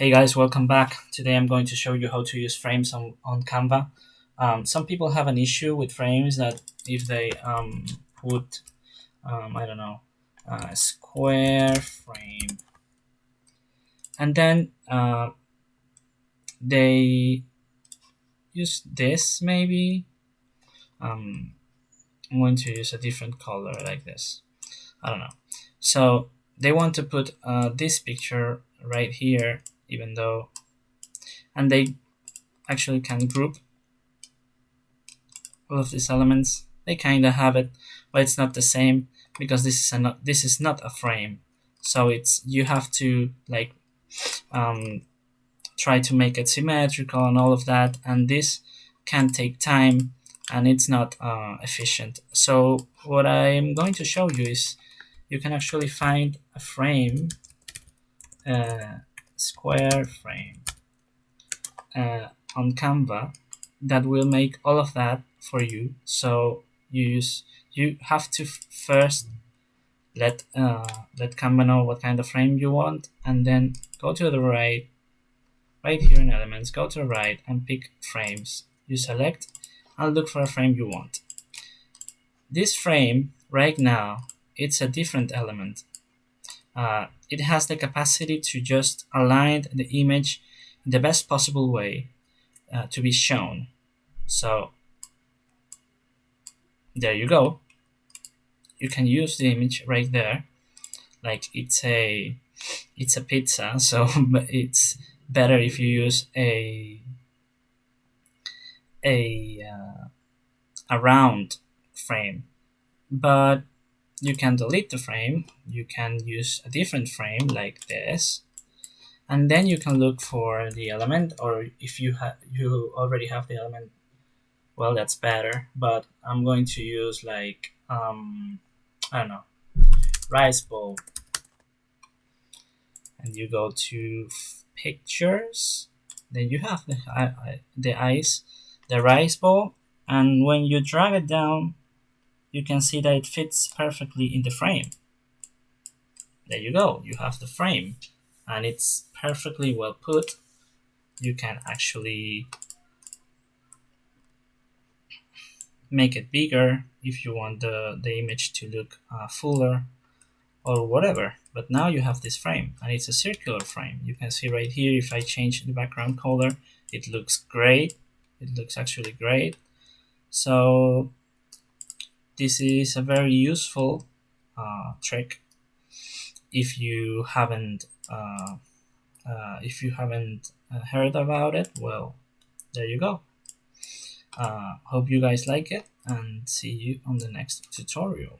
Hey guys, welcome back. Today I'm going to show you how to use frames on Canva. Some people have an issue with frames that if they put, I don't know, a square frame and then they use this maybe. I'm going to use a different color like this. I don't know. So they want to put this picture right here, even though, and they actually can group all of these elements. They kind of have it, but it's not the same because this is not a frame. So it's you have to like um, try to make it symmetrical and all of that, and this can take time and it's not efficient. So what I'm going to show you is you can actually find a frame, square frame on Canva that will make all of that for you. So you have to first let Canva know what kind of frame you want, and then go to the right here in Elements, go to the right and pick frames. You select and look for a frame you want. This frame right now, it's a different element. It has the capacity to just align the image in the best possible way to be shown. So there you go. You can use the image right there, like it's a pizza. So it's better if you use a round frame. But you can delete the frame. You can use a different frame like this, and then you can look for the element. Or if you already have the element, well, that's better. But I'm going to use like I don't know, rice bowl, and you go to pictures. Then you have the rice bowl, and when you drag it down, you can see that it fits perfectly in the frame. There you go. You have the frame, and it's perfectly well put. You can actually make it bigger if you want the image to look fuller or whatever. But now you have this frame, and it's a circular frame. You can see right here, if I change the background color, it looks great. It looks actually great. So this is a very useful trick if you haven't heard about it. Well, there you go. Hope you guys like it, and see you on the next tutorial.